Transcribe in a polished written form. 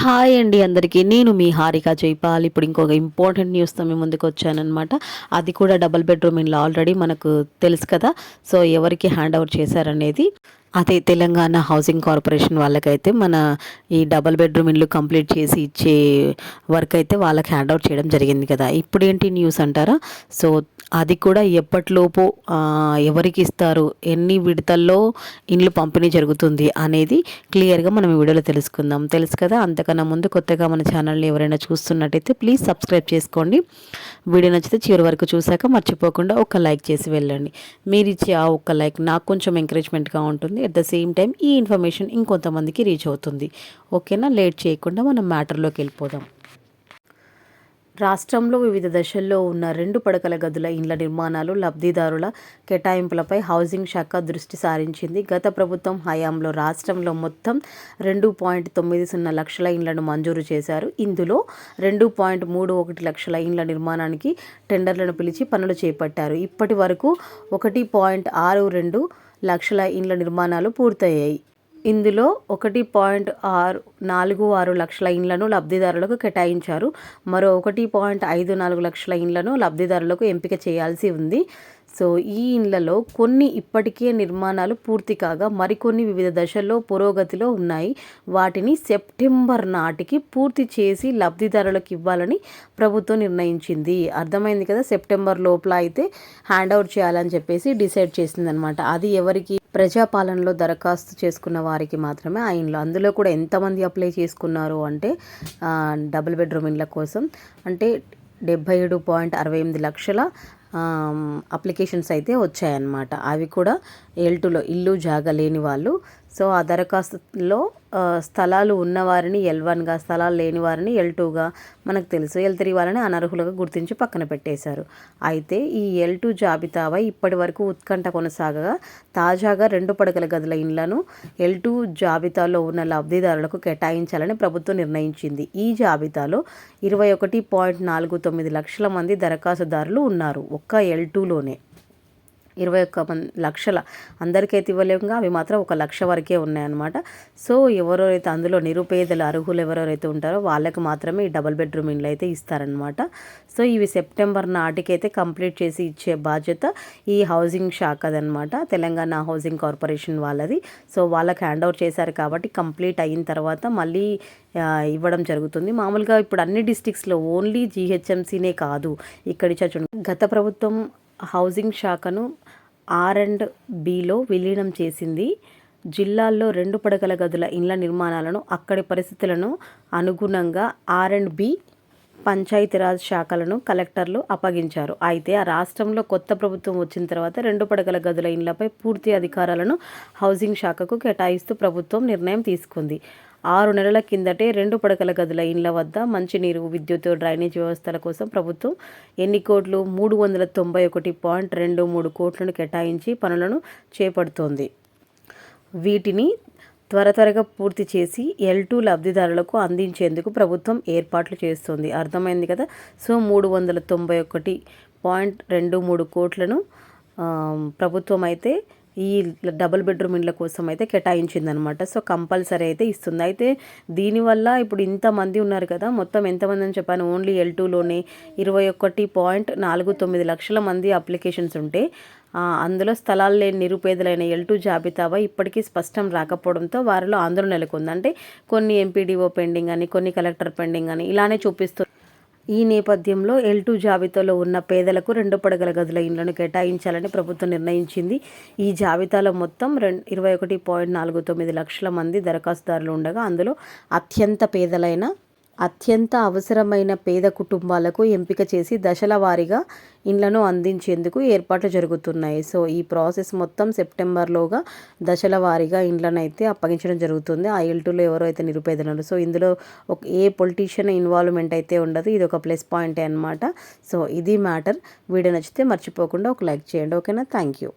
Hi అండి అందరికీ. నేను మీ హారిక జైపాల్. ఇప్పుడు ఇంకొక ఇంపార్టెంట్ న్యూస్తో మీ ముందుకు వచ్చానమాట. అది కూడా డబుల్ బెడ్రూమ్ ఇల్లు ఆల్రెడీ మనకు తెలుసు కదా. సో ఎవరికి హ్యాండ్ ఓవర్ చేశారనేది అదే తెలంగాణ హౌసింగ్ కార్పొరేషన్ వాళ్ళకైతే మన ఈ డబుల్ బెడ్రూమ్ ఇల్లు కంప్లీట్ చేసి ఇచ్చే వర్క్ అయితే వాళ్ళకి హ్యాండ్ ఓవర్ చేయడం జరిగింది కదా. ఇప్పుడేంటి న్యూస్ అంటారా? సో అది కూడా ఎప్పటిలోపు ఎవరికి ఇస్తారు, ఎన్ని విడతల్లో ఇండ్లు పంపిణీ జరుగుతుంది అనేది క్లియర్గా మనం ఈ వీడియోలో తెలుసుకుందాం. తెలుసు కదా. అంతకన్నా ముందు కొత్తగా మన ఛానల్ని ఎవరైనా చూస్తున్నట్టయితే ప్లీజ్ సబ్స్క్రైబ్ చేసుకోండి. వీడియో నచ్చితే చివరి వరకు చూశాక మర్చిపోకుండా ఒక లైక్ చేసి వెళ్ళండి. మీరు ఇచ్చే ఆ ఒక్క లైక్ నాకు కొంచెం ఎంకరేజ్మెంట్గా ఉంటుంది. అట్ ద సేమ్ టైం ఈ ఇన్ఫర్మేషన్ ఇంకొంతమందికి రీచ్ అవుతుంది. ఓకేనా, లేట్ చేయకుండా మనం మ్యాటర్లోకి వెళ్ళిపోదాం. రాష్ట్రంలో వివిధ దశల్లో ఉన్న 2 పడకల గదుల ఇండ్ల నిర్మాణాలు, లబ్ధిదారుల కేటాయింపులపై హౌసింగ్ శాఖ దృష్టి సారించింది. గత ప్రభుత్వం హయాంలో రాష్ట్రంలో మొత్తం 2.90 లక్షల ఇండ్లను మంజూరు చేశారు. ఇందులో 2.31 లక్షల ఇండ్ల నిర్మాణానికి టెండర్లను పిలిచి పనులు చేపట్టారు. ఇప్పటి వరకు 1.62 లక్షల ఇండ్ల నిర్మాణాలు పూర్తయ్యాయి. ఇందులో 1.46 లక్షల ఇండ్లను లబ్ధిదారులకు కేటాయించారు. మరో 1.54 లక్షల ఇండ్లను లబ్ధిదారులకు ఎంపిక చేయాల్సి ఉంది. సో ఈ ఇండ్లలో కొన్ని ఇప్పటికే నిర్మాణాలు పూర్తి కాగా మరికొన్ని వివిధ దశల్లో పురోగతిలో ఉన్నాయి. వాటిని సెప్టెంబర్ నాటికి పూర్తి చేసి లబ్ధిదారులకు ఇవ్వాలని ప్రభుత్వం నిర్ణయించింది. అర్థమైంది కదా. సెప్టెంబర్ లోపల అయితే హ్యాండ్ ఓవర్ చేయాలని చెప్పేసి డిసైడ్ చేసిందనమాట. అది ఎవరికి? ప్రజాపాలనలో దరఖాస్తు చేసుకున్న వారికి మాత్రమే ఆ ఇండ్లు. అందులో కూడా ఎంతమంది అప్లై చేసుకున్నారు అంటే డబుల్ బెడ్రూమ్ ఇండ్ల కోసం అంటే 77.68 లక్షల అప్లికేషన్స్ అయితే వచ్చాయన్నమాట. అవి కూడా L2లో ఇల్లు జాగా లేని వాళ్ళు. సో ఆ దరఖాస్తులో స్థలాలు ఉన్నవారిని L1గా, స్థలాలు లేని వారిని L2గా, మనకు తెలుసు L3 వాళ్ళని అనర్హులుగా గుర్తించి పక్కన పెట్టేశారు. అయితే ఈ L2 జాబితాపై ఇప్పటి వరకు ఉత్కంఠ కొనసాగగా తాజాగా 2 పడకల గదుల ఇండ్లను L2 జాబితాలో ఉన్న లబ్ధిదారులకు కేటాయించాలని ప్రభుత్వం నిర్ణయించింది. ఈ జాబితాలో 21.49 లక్షల మంది దరఖాస్తుదారులు ఉన్నారు. ఒక్క L2లోనే 21 లక్షల అందరికైతే ఇవ్వలేముగా, అవి మాత్రం 1 లక్ష వరకే ఉన్నాయన్నమాట. సో ఎవరైతే అందులో నిరుపేదలు అర్హులు ఎవరెవరైతే ఉంటారో వాళ్ళకి మాత్రమే ఈ డబుల్ బెడ్రూమ్ ఇండ్లు అయితే ఇస్తారనమాట. సో ఇవి సెప్టెంబర్ నాటికైతే కంప్లీట్ చేసి ఇచ్చే బాధ్యత ఈ హౌసింగ్ శాఖదనమాట, తెలంగాణ హౌసింగ్ కార్పొరేషన్ వాళ్ళది. సో వాళ్ళకి హ్యాండ్ ఓవర్ చేశారు కాబట్టి కంప్లీట్ అయిన తర్వాత మళ్ళీ ఇవ్వడం జరుగుతుంది. మామూలుగా ఇప్పుడు అన్ని డిస్ట్రిక్ట్స్లో ఓన్లీ GHMCనే కాదు, ఇక్కడ గత ప్రభుత్వం హౌసింగ్ శాఖను R&Bలో విలీనం చేసింది. జిల్లాల్లో 2 పడకల గదుల ఇండ్ల నిర్మాణాలను అక్కడి పరిస్థితులను అనుగుణంగా R&B పంచాయతీరాజ్ శాఖలను కలెక్టర్లు అప్పగించారు. అయితే ఆ రాష్ట్రంలో కొత్త ప్రభుత్వం వచ్చిన తర్వాత 2 పడకల గదుల ఇండ్లపై పూర్తి అధికారాలను హౌసింగ్ శాఖకు కేటాయిస్తూ ప్రభుత్వం నిర్ణయం తీసుకుంది. 6 నెలల కిందటే 2 పడకల గదుల ఇండ్ల వద్ద మంచినీరు, విద్యుత్, డ్రైనేజ్ వ్యవస్థల కోసం ప్రభుత్వం ఎన్ని కోట్లు? 391.23 కోట్లను కేటాయించి పనులను చేపడుతోంది. వీటిని త్వరగా పూర్తి చేసి L2 లబ్ధిదారులకు అందించేందుకు ప్రభుత్వం ఏర్పాట్లు చేస్తుంది. అర్థమైంది కదా. సో 391.23 కోట్లను ప్రభుత్వం అయితే ఈ డబుల్ బెడ్రూమ్ ఇండ్ల కోసం అయితే కేటాయించిందనమాట. సో కంపల్సరీ అయితే ఇస్తుంది. అయితే దీనివల్ల ఇప్పుడు ఇంతమంది ఉన్నారు కదా, మొత్తం ఎంతమంది అని చెప్పాను, ఓన్లీ L2లోనే 21.49 లక్షల మంది అప్లికేషన్స్ ఉంటే అందులో స్థలాలు లేని నిరుపేదలైన L2 జాబితాపై ఇప్పటికీ స్పష్టం రాకపోవడంతో వారిలో ఆందోళన నెలకొంది. అంటే కొన్ని MPDO పెండింగ్ అని, కొన్ని కలెక్టర్ పెండింగ్ అని ఇలానే చూపిస్తుంది. ఈ నేపథ్యంలో L2 జాబితాలో ఉన్న పేదలకు 2 పడకల గదుల ఇండ్లను కేటాయించాలని ప్రభుత్వం నిర్ణయించింది. ఈ జాబితాలో మొత్తం 21.49 లక్షల మంది దరఖాస్తుదారులు ఉండగా అందులో అత్యంత అవసరమైన పేద కుటుంబాలకు ఎంపిక చేసి దశల వారీగా ఇండ్లను అందించేందుకు ఏర్పాట్లు జరుగుతున్నాయి. సో ఈ ప్రాసెస్ మొత్తం సెప్టెంబర్లోగా దశల వారీగా ఇండ్లను అయితే అప్పగించడం జరుగుతుంది. ఆ L2లో ఎవరో అయితే నిరుపేదలు. సో ఇందులో ఏ పొలిటీషియన్ ఇన్వాల్వ్మెంట్ అయితే ఉండదు. ఇది ఒక ప్లస్ పాయింటే అనమాట. సో ఇది మ్యాటర్. వీడియో నచ్చితే మర్చిపోకుండా ఒక లైక్ చేయండి. ఓకేనా. Thank you.